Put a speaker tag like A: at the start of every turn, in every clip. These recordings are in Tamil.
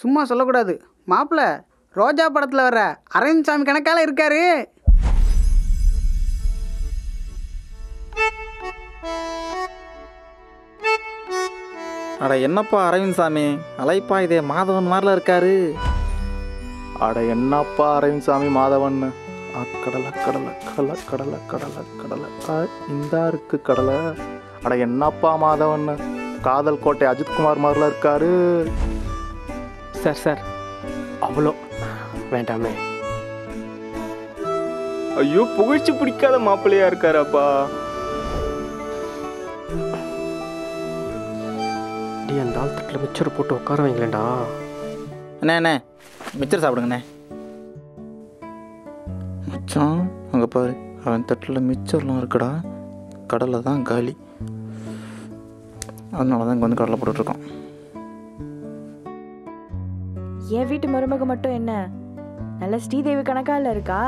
A: சும்மா சொல்லக்கூடாது. மாப்பிள்ள ரோஜா படத்தில் வர அரவிந்த் சாமி கணக்கால இருக்காரு.
B: அட என்னப்பா அரவிந்த் சாமி, அலைப்பா இதே மாதவன் மாதிரில இருக்காரு.
C: அட என்னப்பா அரவிந்த் சாமி மாதவன், கடலை கடலை கடலை கடலை கடலை கடலை இந்தா இருக்கு கடலை. அட என்னப்பா மாதவன், காதல் கோட்டை அஜித்குமார் மாதிரில இருக்காரு.
D: சார் அவ்வளோ வேண்டாமே.
C: ஐயோ புகழ்ச்சி பிடிக்காத மாப்பிள்ளையா இருக்காரப்பா.
D: அந்த ஆள் தட்டில் மிச்சர் போட்டு உட்கார வைங்களேண்டா.
B: அண்ணே மிச்சர் சாப்பிடுங்கண்ணே. மச்சான் அங்கே பாரு, அவன் தட்டில் மிச்சர்லாம் இருக்குடா. கடலை தான் காலி, அதனால தான் இங்கே வந்து கடலை போட்டுட்ருக்கான்.
E: என் வீட்டு மருமக மட்டும் என்ன நல்ல ஸ்ரீதேவி கணக்கால இருக்கா?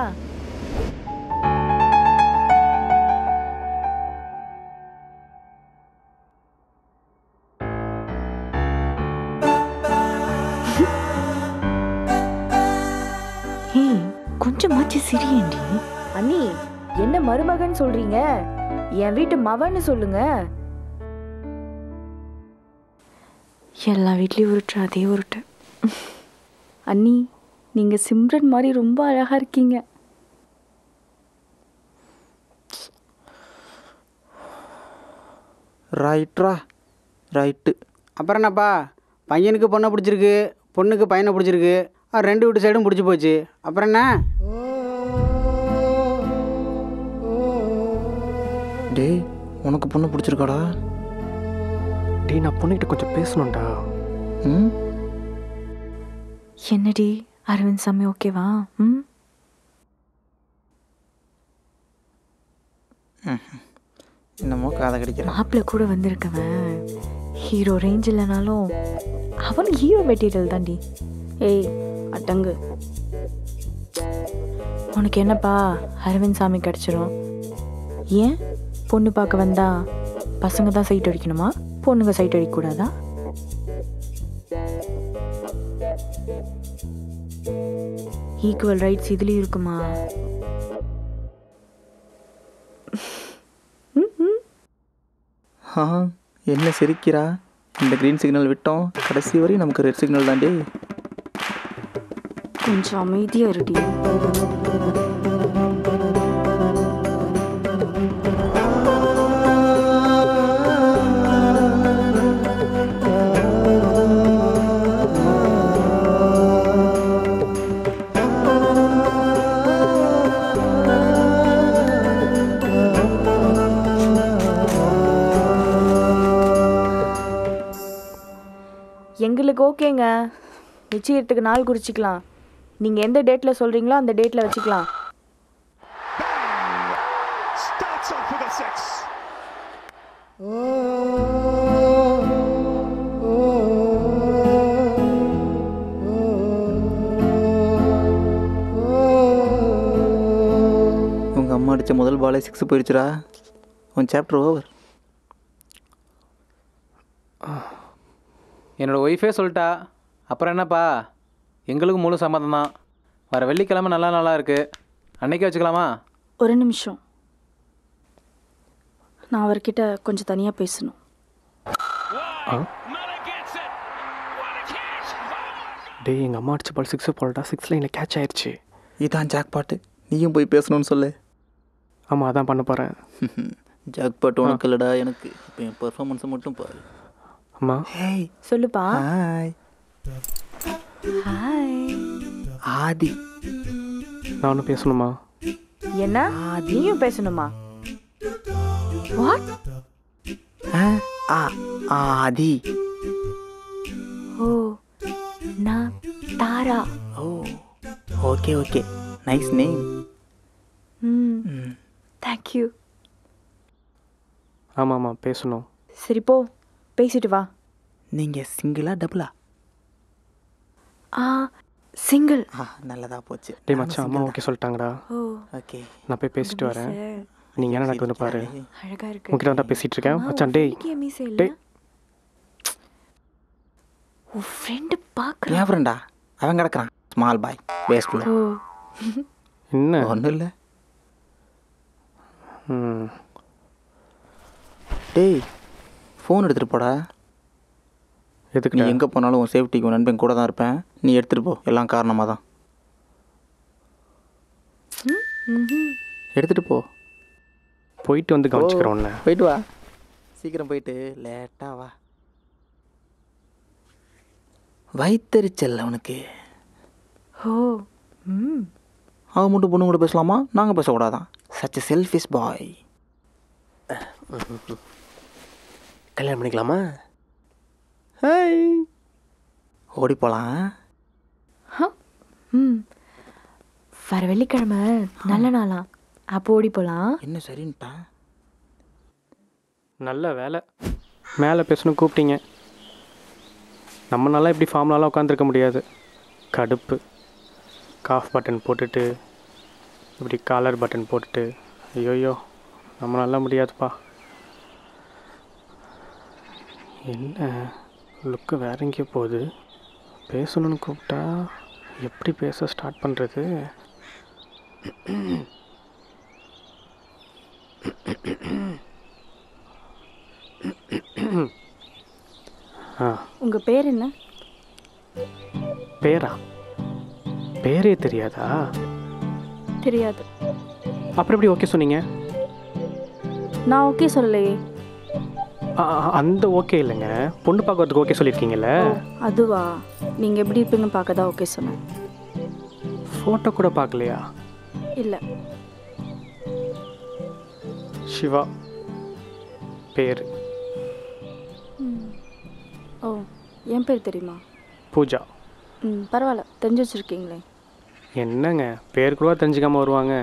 F: கொஞ்சமாச்சு சிரியண்டி.
E: அண்ணி என்ன மருமகன் சொல்றீங்க? என் வீட்டு மவன்னு சொல்லுங்க.
F: எல்லா வீட்லயும் உருட்டு அதே உருட்டு.
E: அண்ணி நீங்க சிம்ரன் மாதிரி ரொம்ப அழகா இருக்கீங்க.
B: ரைட்டு.
A: அப்புறம் என்னப்பா, பையனுக்கு பொண்ணை பிடிச்சிருக்கு, பொண்ணுக்கு பையனை பிடிச்சிருக்கு, ரெண்டு வீட்டு சைடும் பிடிச்சி போச்சு. அப்புறம் என்ன?
B: டேய் உனக்கு பொண்ணு பிடிச்சிருக்காடா?
D: டேய் நான் பொண்ணுகிட்ட கொஞ்சம் பேசணும்டா.
F: என்னடி அரவிந்த் சாமி ஓகேவா?
B: என்னமோ காதை கடிக்கிறேன்.
F: மாப்பிள்ளை கூட வந்திருக்கவன் ஹீரோ ரேஞ்ச் இல்லைனாலும் அவனும் ஹீரோ மெட்டீரியல் தாண்டி.
E: ஏய் அட்டங்கு,
F: உனக்கு என்னப்பா அரவிந்த் சாமி கிடச்சிரும். ஏன் பொண்ணு பார்க்க வந்தா பசங்க தான் சைட் அடிக்கணுமா, பொண்ணுங்க சைட் அடிக்கக்கூடாதா? ஈக்குவல் ரைட்ஸ் இதுலேயும் இருக்குமா?
B: என்ன சிரிக்கிறா? இந்த க்ரீன் சிக்னல் விட்டோம், கடைசி வரையும் நமக்கு ரெட் சிக்னல் தாண்டி.
F: கொஞ்சம் அமைதியா இருடி.
E: எங்களுக்கு ஓகேங்க, நிச்சயத்துக்கு நாள் குறிச்சிக்கலாம். நீங்கள் எந்த டேட்டில் சொல்கிறீங்களோ அந்த டேட்டில் வச்சுக்கலாம்.
B: உங்கள் அம்மா அடித்த முதல் பாலே 6 போயிடுச்சுடா. உன் சாப்டர் ஓவர்.
G: என்னோடய ஒய்ஃபே சொல்லிட்டா. அப்புறம் என்னப்பா, எங்களுக்கு முழு சம்மதம் தான். வர வெள்ளிக்கிழமை நல்ல நாளாக இருக்குது, அன்னைக்கே வச்சுக்கலாமா?
E: ஒரு நிமிஷம், நான் அவர்கிட்ட கொஞ்சம் தனியாக பேசணும்.
D: டேய் எங்கள் அம்மா அடிச்ச பால் 6 போலடா. 6 லைனில் கேட்ச் ஆயிடுச்சு.
B: இதான் ஜாக் பாட்டு, நீயும் போய் பேசணும்னு சொல்லு.
D: ஆமாம் அதான் பண்ண போகிறேன்.
B: ஜாக் பாட்டு உனக்கு இல்லைடா, எனக்கு. இப்போ என் பெர்ஃபார்மன்ஸை மட்டும் பாரு.
D: அம்மா
B: ஹேய்
E: சொல்லுப்பா.
B: ஹாய்.
E: ஹாய்
B: ஆதி.
D: நானும் பேசணுமா?
E: என்ன நீயும் பேசணுமா?
F: வாட்?
B: ஆதி.
F: ஓ நான் Thara.
B: Oh okay okay, nice name.
F: Thank you.
D: ஆமாம்மா பேசணும்.
E: சரி போ பேசிட்டு வா.
B: நீங்கள் சிங்கிளா டபுளா?
F: சிங்கிள்.
B: நல்லதா போச்சு.
D: டேய் மச்சான் அம்மா ஓகே சொல்லிட்டாங்கடா.
B: ஓகே
D: நான் போய் பேசிட்டு வரேன். நீங்கள் என்ன நடக்குதுன்னு பாரு.
F: அழகா இருக்கு.
D: உங்ககிட்ட தான் பேசிகிட்டு இருக்கேன் மச்சான். டேய்
F: மீசை
D: டேய்
F: உன் ஃப்ரெண்டு பார்க்குறேன்.
B: என் ஃப்ரெண்டா? அவன் கிடக்குறான் ஸ்மால் பாய் வேஸ்ட்ல.
F: ஓ
D: என்ன?
B: ஒன்றும் இல்லை.
D: ம்.
B: டேய் ஃபோன் எடுத்துகிட்டு போடா. நீ
D: எதுக்கு?
B: எங்கே போனாலும் உன் சேஃப்டிக்கு உன் நண்பன் கூட தான் இருப்பேன். நீ எடுத்துகிட்டு போ. எல்லாம் காரணமாக தான். எடுத்துகிட்டு போ.
D: போயிட்டு வந்து கவனிச்சுக்கிறேன் உன்னை.
B: போயிட்டு வா. சீக்கிரம் போயிட்டு லேட்டாக வா. வயித்தறிச்சல் அவனுக்கு.
F: ஓ ம்
B: அவன் மட்டும் பொண்ணு கூட பேசலாமா? நாங்கள் பேசக்கூடாதான். சச் எ செல்ஃபிஷ் பாய்.
D: கல்யாணம் பண்ணிக்கலாமா?
B: ஹாய் ஓடி போகலாம்.
F: ம் வர வெள்ளிக்கிழமை நல்ல நாளா, அப்போ ஓடி போகலாம்.
B: என்ன சரின்ட்டா?
D: நல்ல வேலை மேலே பேசணும் கூப்பிட்டீங்க. நம்மளால இப்படி ஃபார்ம்லாலாம் உட்காந்துருக்க முடியாது. கடுப்பு. காஃப் பட்டன் போட்டுட்டு இப்படி காலர் பட்டன் போட்டுட்டு ஐயோயோ நம்மளால முடியாதுப்பா. என்ன லுக்கு வேற எங்கேயோ போகுது. பேசணும்னு கூப்பிட்டா எப்படி பேச ஸ்டார்ட் பண்ணுறது? ஆ
E: உங்கள் பேர் என்ன?
D: பேரா? பேரே தெரியாதா?
E: தெரியாது.
D: அப்புறம் எப்படி ஓகே சொன்னீங்க?
E: நான் ஓகே சொல்லலையே.
D: அந்த ஓகே இல்லைங்க, பொண்ணு பார்க்கறதுக்கு ஓகே சொல்லியிருக்கீங்கல்ல.
E: அதுவா? நீங்கள் எப்படி இருப்பீங்கன்னு பார்க்க தான் ஓகே சொன்னேன்.
D: ஃபோட்டோ கூட பார்க்கலையா?
E: இல்லை.
D: சிவா பேர்.
E: ஓ என் பேர் தெரியுமா?
D: பூஜா.
E: ம் பரவாயில்ல, தெரிஞ்சு வச்சுருக்கீங்களே.
D: என்னங்க பேர் கூட தெரிஞ்சுக்காம வருவாங்க.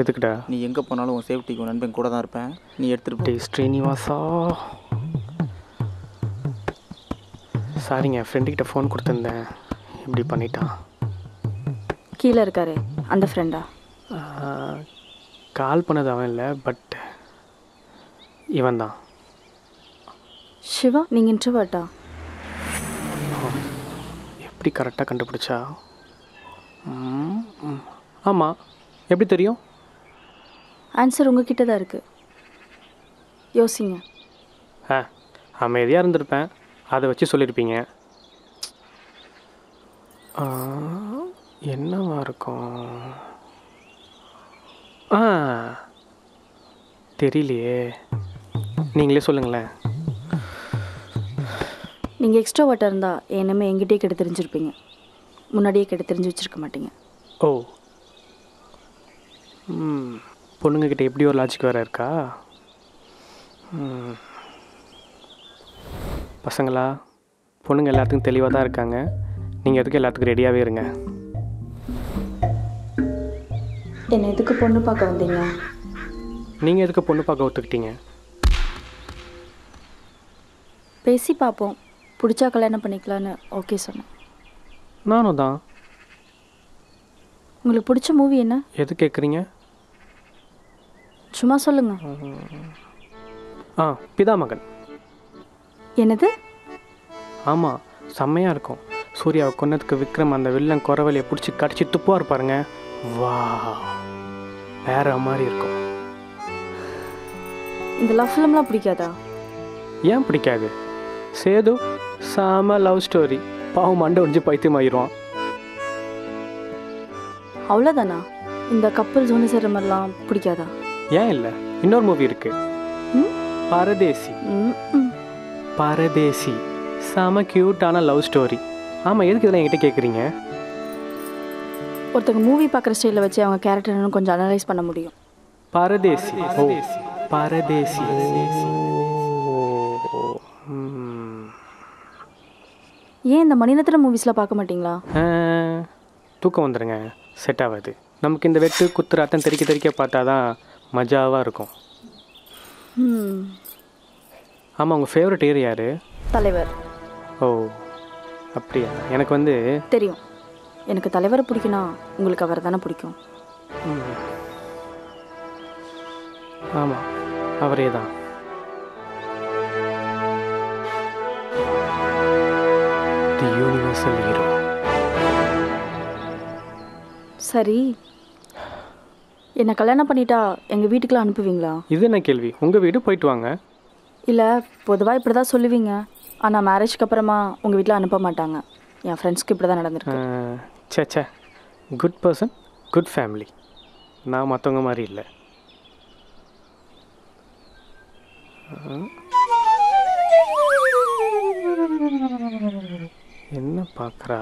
D: எதுக்குடா?
B: நீ எங்கே போனாலும் உன் சேஃப்டிக்கு உன் நண்பன் கூட தான் இருப்பேன். நீ எடுத்துகிட்டு போ.
D: டே ஸ்ரீனிவாசா, சாரிங்க ஃப்ரெண்டுக்கிட்ட ஃபோன் கொடுத்துருந்தேன், இப்படி பண்ணிட்டான்.
E: கீழே இருக்காரு அந்த ஃப்ரெண்டா?
D: கால் பண்ணது அவன் இல்லை, பட் இவன் தான்.
E: சிவா, நீங்கள் இன்ட்ரோவர்ட்டா?
D: எப்படி கரெக்டாக கண்டுபிடிச்சா? ஆமாம். எப்படி தெரியும்?
E: ஆன்சர் உங்ககிட்ட தான் இருக்குது, யோசிங்க.
D: அமைதியாக இருந்திருப்பேன், அதை வச்சு சொல்லியிருப்பீங்க. என்னவா இருக்கும்? தெரியலையே, நீங்களே சொல்லுங்களேன்.
E: நீங்கள் எக்ஸ்ட்ரோவர்ட்டாக இருந்தால் என்னமே எங்கிட்டே கேட்டு தெரிஞ்சிருப்பீங்க, முன்னாடியே கேட்டு தெரிஞ்சு வச்சுருக்க மாட்டீங்க.
D: ஓ பொண்ணுங்கக்கிட்ட எப்படி ஒரு லாஜிக் வேறு இருக்கா? பசங்களா, பொண்ணுங்க எல்லாத்துக்கும் தெளிவாக தான் இருக்காங்க. நீங்கள் எதுக்கு எல்லாத்துக்கும் ரெடியாகவே இருங்க.
E: என்னை எதுக்கு பொண்ணு பார்க்க வந்தீங்க?
D: நீங்கள் எதுக்கு பொண்ணு பார்க்க ஒத்துக்கிட்டீங்க?
E: பேசி பார்ப்போம், பிடிச்சா கல்யாணம் பண்ணிக்கலான்னு ஓகே சொன்னேன்.
D: நானும் தான்.
E: உங்களுக்கு பிடிச்ச மூவி என்ன?
D: எது கேட்குறீங்க?
E: சும்மா சொல்லுங்க.
D: பிதாமகன்.
E: என்னது?
D: ஆமாம், செம்மையாக இருக்கும். சூர்யாவை கொன்னதுக்கு விக்ரம் அந்த வில்லன் குறவலையை பிடிச்சி கடிச்சு துப்புவார் பாருங்க. வா, வேற மாதிரி இருக்கும்.
E: இந்த லவ் ஃபிலிம்லாம் பிடிக்காதா?
D: ஏன் பிடிக்காது? சேது செம லவ் ஸ்டோரி. பாவம் மண்டை ஒடிஞ்சு பைத்தியமாயிடுவான்.
E: அவ்வளோதானா? இந்த கப்பல்ஸ் ஒன்று சேர்ற மாதிரிலாம் பிடிக்காதா?
D: ஏன் இல்லை, இன்னொரு மூவி இருக்கு, பரதேசி. பரதேசி செம க்யூட்டான லவ் ஸ்டோரி. ஆமாம், எதுக்கு இதெல்லாம் என்கிட்ட கேட்குறீங்க?
E: ஒருத்தங்க மூவி பார்க்குற ஸ்டைலில் வச்சு அவங்க கேரக்டர்னு கொஞ்சம் அனலைஸ் பண்ண முடியும்.
D: பரதேசி. ஓ பரதேசி.
E: ஏன் இந்த மணிரத்ன மூவிஸ்லாம் பார்க்க மாட்டிங்களா?
D: தூக்கம் வந்துடுங்க, செட் ஆகாது. நமக்கு இந்த வெட்டு குத்து ரத்தம் தெறிக்க தெறிக்க பார்த்தா தான் மஜாவாக இருக்கும். ஆமாம், உங்கள் ஃபேவரட் ஏரியா யார்?
E: தலைவர்.
D: ஓ அப்படியா? எனக்கு வந்து
E: தெரியும்.
F: எனக்கு தலைவரை பிடிக்குன்னா உங்களுக்கு அவரை தானே பிடிக்கும்.
D: ஆமாம், அவரே தான். தி யூனிவர்சல் ஹீரோ.
F: சரி, என்னை கல்யாணம் பண்ணிட்டா எங்கள் வீட்டுக்குலாம் அனுப்புவீங்களா?
D: இது என்ன கேள்வி? உங்கள் வீடு போயிட்டு வாங்க.
F: இல்லை, பொதுவாக இப்படி தான் சொல்லுவீங்க. ஆனால் மேரேஜ்க்கு அப்புறமா உங்கள் வீட்டில் அனுப்ப மாட்டாங்க. என் ஃப்ரெண்ட்ஸ்க்கு இப்படி தான் நடந்திருக்கு.
D: சே, குட் பர்சன், குட் ஃபேமிலி. நான் மற்றவங்க மாதிரி இல்லை. என்ன பார்க்குறா?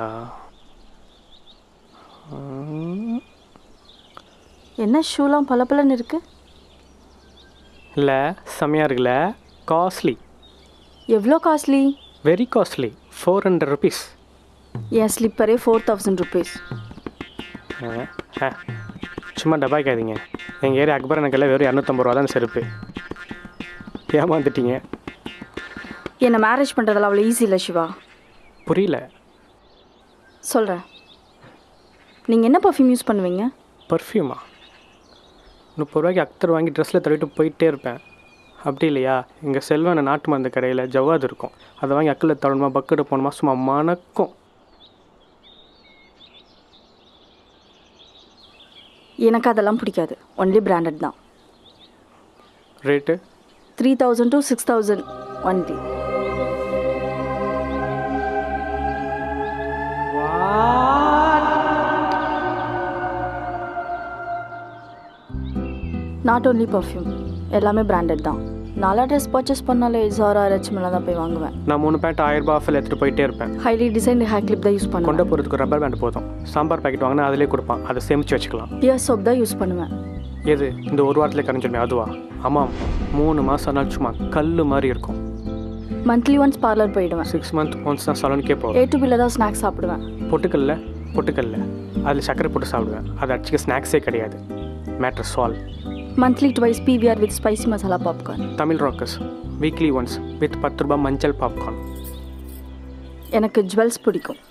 F: என்ன ஷூலாம் பளபளன்னு இருக்கு?
D: இல்லை, செம்மையாக இருக்குல்ல? காஸ்ட்லி.
F: எவ்வளோ காஸ்ட்லி?
D: Very costly. 400 rupees.
F: என் ஸ்லிப்பரே 4000 rupees.
D: சும்மா டபாய்க்காதீங்க. எங்கள் ஏரியா அக்பர் எனக்கெல்லாம் வெறும் 250 ரூபா தான் செருப்பு. ஏமாந்துட்டீங்க.
F: என்னை மேரேஜ் பண்ணுறதெல்லாம் அவ்வளோ ஈஸி இல்லை சிவா.
D: புரியல.
F: சொல்கிறேன். நீங்கள் என்ன பர்ஃப்யூம் யூஸ் பண்ணுவீங்க?
D: பர்ஃப்யூமா? 30 ரூபாய்க்கு அக்தர் வாங்கி ட்ரெஸ்ஸில் தள்ளிட்டு போயிட்டே இருப்பேன். அப்படி இல்லையா, எங்கள் செல்வன நாட்டு மருந்து கடையில் ஜவ்வாது இருக்கும். அதை வாங்கி அக்கில் தள்ளணுமா, பக்கெட்டு போகணுமா, சும்மா மணக்கும்.
F: எனக்கு அதெல்லாம் பிடிக்காது. ஒன்லி பிராண்டட் தான்.
D: Rate
F: 3000 to 6000 only. Not only perfume, எல்லாமே பிராண்டட் தான். நல்லா ட்ரெஸ் பர்ச்சேஸ் பண்ணாலே Zara HM தான் போய் வாங்குவேன்.
D: நான் 3 பேண்ட் 1000 ரூபாய் ஆஃபில் எடுத்துகிட்டு போயிட்டே இருப்பேன்.
F: ஹைலி டிசைன் ஹேர் கிளிப் தான் யூஸ் பண்ணுவேன்.
D: கொண்ட போகிறதுக்கு ரப்பர் பேண்ட் போதும். சாம்பார் பாக்கெட் வாங்கினா அதிலே கொடுப்பான். அதை சேமித்து வச்சுக்கலாம்.
F: பியர் சோப் தான் யூஸ் பண்ணுவேன்.
D: எது இந்த ஒரு வாரத்தில் கரைஞ்சிருமே அதுவா? ஆமாம், 3 மாதம் நாள் சும்மா கல் மாதிரி இருக்கும்.
F: மந்த்லி ஒன்ஸ் பார்லர் போயிடுவேன்.
D: 6 months ஒன்ஸ் தான் சலூனுக்கே போவேன்.
F: A2Bல தான் ஸ்நாக்ஸ் சாப்பிடுவேன்.
D: பொட்டுக்கல்ல அதில் சர்க்கரை போட்டு சாப்பிடுவேன். அது அடிச்சுக்க ஸ்நாக்ஸே கிடையாது. Matter solve.
F: Monthly twice PVR with spicy masala popcorn.
D: Tamil Rockers weekly once with 10 ரூபாய் மஞ்சள் பாப்கார்ன்.
F: எனக்கு ஜுவல்ஸ் பிடிக்கும்.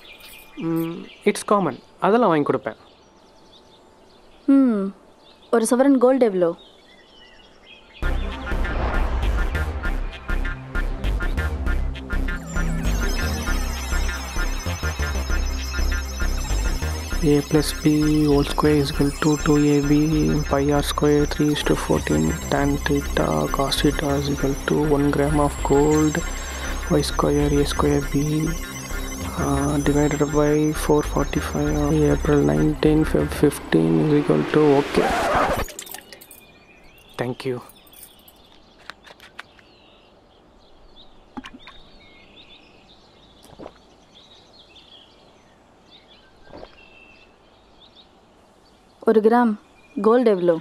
D: இட்ஸ் காமன், அதெல்லாம் வாங்கி கொடுப்பேன்.
F: ஒரு சவரன் கோல்டு எவ்வளோ?
D: A plus B whole square is equal to 2AB pi r square 3:14 tan theta cos theta is equal to 1 gram of gold y square A square B divided by 445 April 1915 is equal to okay. Thank you.
F: ஒரு கிராம் கோல்டு எவ்வளோ?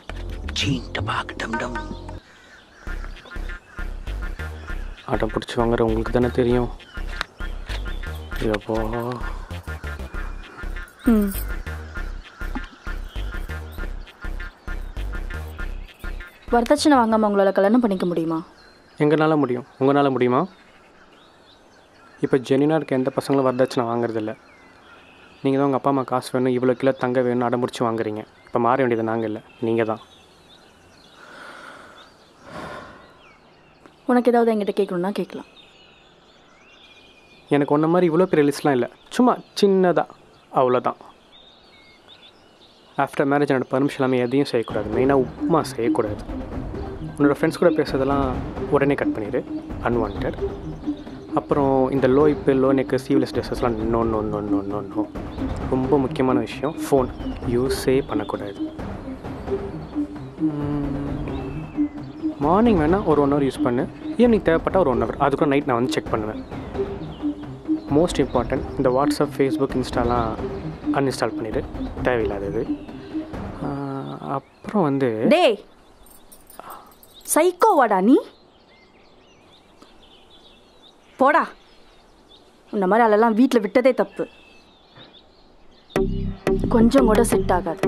D: ஆட்டம் பிடிச்சி வாங்குற உங்களுக்கு தானே தெரியும். எப்போ
F: வரதட்சணை வாங்காமல் உங்களால் கல்யாணம் பண்ணிக்க முடியுமா?
D: எங்களால் முடியும், உங்களால் முடியுமா? இப்போ ஜெனினாக இருக்க எந்த பசங்களும் வரதட்சணை வாங்குறதில்ல. நீங்கள் தான் உங்கள் அப்பா அம்மா காசு வேணும், இவ்வளோ கிலோ தங்க வேணும் அடம்பிடிச்சி வாங்குறீங்க. இப்போ மாற வேண்டியது நாங்கள் இல்லை, நீங்கள் தான்.
F: உனக்கு ஏதாவது என்கிட்ட கேட்கணுன்னா கேட்கலாம்.
D: எனக்கு ஒன்றை மாதிரி இவ்வளோ பெரிய லிஸ்ட்லாம் இல்லை, சும்மா சின்னதாக அவ்வளோதான். ஆஃப்டர் மேரேஜ் என்னோடய பர்மிஷன் எல்லாமே எதையும் செய்யக்கூடாது. மெயினாக உப்புமா செய்யக்கூடாது. உன்னோடய ஃப்ரெண்ட்ஸ் கூட பேசுறதெல்லாம் உடனே கட் பண்ணிடு, அன்வான்ட். அப்புறம் இந்த லோ இப்போ லோ நெக்கு சீவ்லெஸ் ட்ரெஸ்ஸஸ்லாம் no no no no no no. ரொம்ப முக்கியமான விஷயம், ஃபோன் யூஸே பண்ணக்கூடாது. மார்னிங் வேணால் ஒரு 1 hour யூஸ் பண்ணு, ஈவினிங் தேவைப்பட்டால் ஒரு 1 hour. அதுக்கும் நைட் நான் வந்து செக் பண்ணுவேன். மோஸ்ட் இம்பார்ட்டன்ட், இந்த வாட்ஸ்அப் ஃபேஸ்புக் இன்ஸ்டாலாம் அன்இன்ஸ்டால் பண்ணிவிடு, தேவையில்லாதது. அப்புறம் வந்து
F: டேய் சைக்கோவாடா நீ, போடா. இந்த மாதிரி ஆளெல்லாம் வீட்டில் விட்டதே தப்பு. கொஞ்சம் கூட செட் ஆகாது.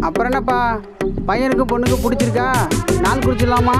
A: அப்புறம் என்னப்பா, பையனுக்கு பொண்ணுக்கு பிடிச்சிருக்கா? நாள் குறிச்சிடலாமா?